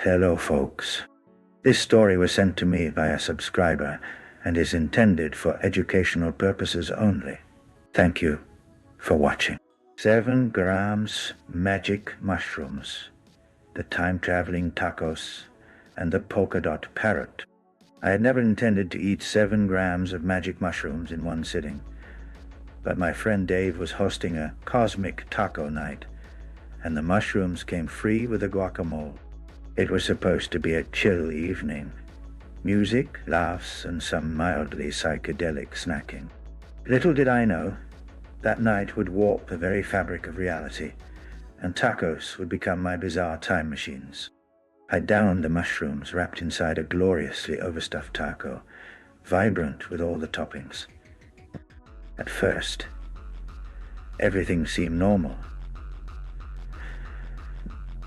Hello, folks. This story was sent to me by a subscriber and is intended for educational purposes only. Thank you for watching. 7 grams magic mushrooms, the time-traveling tacos, and the polka dot parrot. I had never intended to eat 7 grams of magic mushrooms in one sitting, but my friend Dave was hosting a cosmic taco night, and the mushrooms came free with the guacamole. It was supposed to be a chill evening. Music, laughs, and some mildly psychedelic snacking. Little did I know, that night would warp the very fabric of reality, and tacos would become my bizarre time machines. I downed the mushrooms wrapped inside a gloriously overstuffed taco, vibrant with all the toppings. At first, everything seemed normal.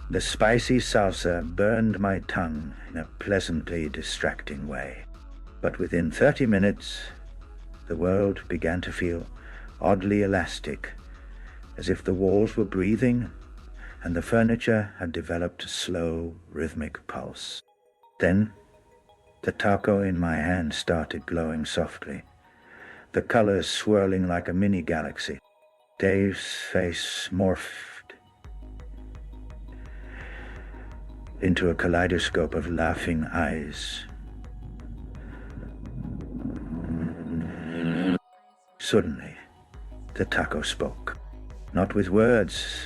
The spicy salsa burned my tongue in a pleasantly distracting way. But within 30 minutes, the world began to feel oddly elastic, as if the walls were breathing and the furniture had developed a slow, rhythmic pulse. Then, the taco in my hand started glowing softly, the colors swirling like a mini-galaxy. Dave's face morphed into a kaleidoscope of laughing eyes. Suddenly, the taco spoke, not with words,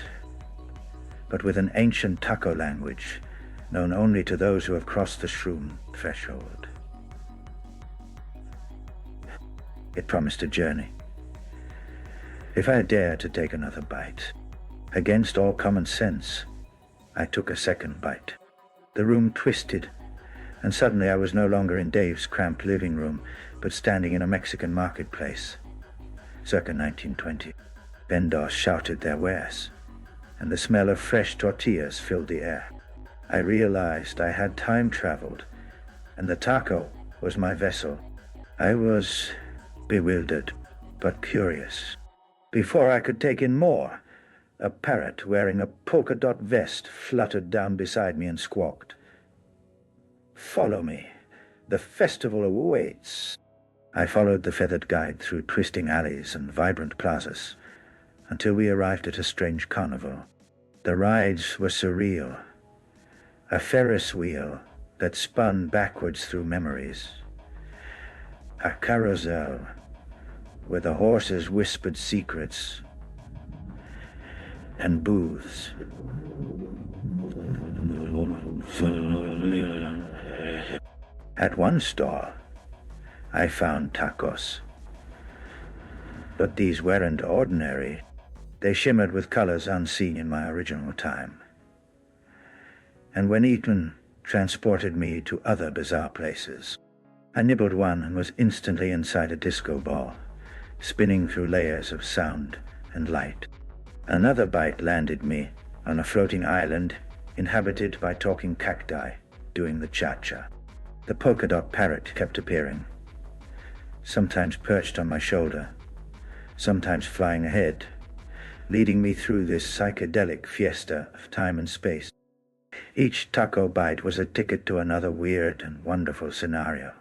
but with an ancient taco language known only to those who have crossed the shroom threshold. It promised a journey. If I dared to take another bite, against all common sense, I took a second bite. The room twisted, and suddenly I was no longer in Dave's cramped living room, but standing in a Mexican marketplace. Circa 1920. Vendors shouted their wares, and the smell of fresh tortillas filled the air. I realized I had time traveled, and the taco was my vessel. I was bewildered, but curious. Before I could take in more, a parrot wearing a polka dot vest fluttered down beside me and squawked, "Follow me. The festival awaits." I followed the feathered guide through twisting alleys and vibrant plazas until we arrived at a strange carnival. The rides were surreal. A Ferris wheel that spun backwards through memories. A carousel where the horses whispered secrets, and booths. At one stall, I found tacos. But these weren't ordinary. They shimmered with colors unseen in my original time. And when eaten, transported me to other bizarre places. I nibbled one and was instantly inside a disco ball, spinning through layers of sound and light. Another bite landed me on a floating island inhabited by talking cacti doing the cha-cha. The polka dot parrot kept appearing, sometimes perched on my shoulder, sometimes flying ahead, leading me through this psychedelic fiesta of time and space. Each taco bite was a ticket to another weird and wonderful scenario,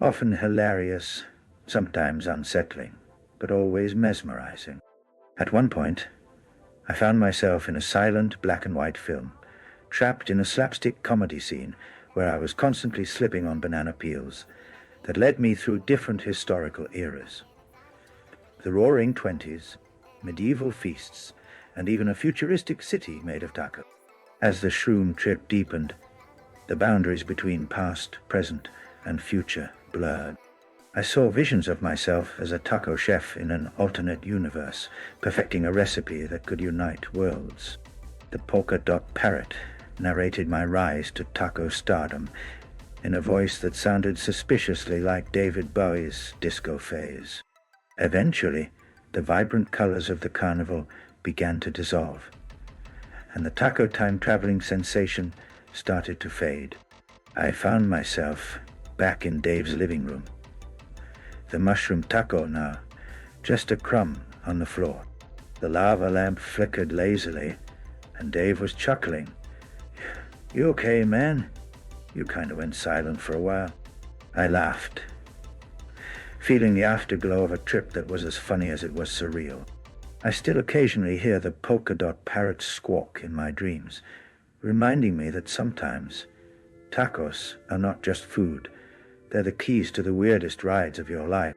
often hilarious, sometimes unsettling, but always mesmerizing. At one point, I found myself in a silent black and white film, trapped in a slapstick comedy scene where I was constantly slipping on banana peels that led me through different historical eras. The roaring 20s, medieval feasts, and even a futuristic city made of taco. As the shroom trip deepened, the boundaries between past, present, and future blurred. I saw visions of myself as a taco chef in an alternate universe, perfecting a recipe that could unite worlds. The polka dot parrot narrated my rise to taco stardom in a voice that sounded suspiciously like David Bowie's disco phase. Eventually, the vibrant colors of the carnival began to dissolve, and the taco time-traveling sensation started to fade. I found myself back in Dave's living room. The mushroom taco now, just a crumb on the floor. The lava lamp flickered lazily, and Dave was chuckling. You okay, man? You kind of went silent for a while. I laughed, feeling the afterglow of a trip that was as funny as it was surreal. I still occasionally hear the polka dot parrot squawk in my dreams, reminding me that sometimes tacos are not just food. They're the keys to the weirdest rides of your life.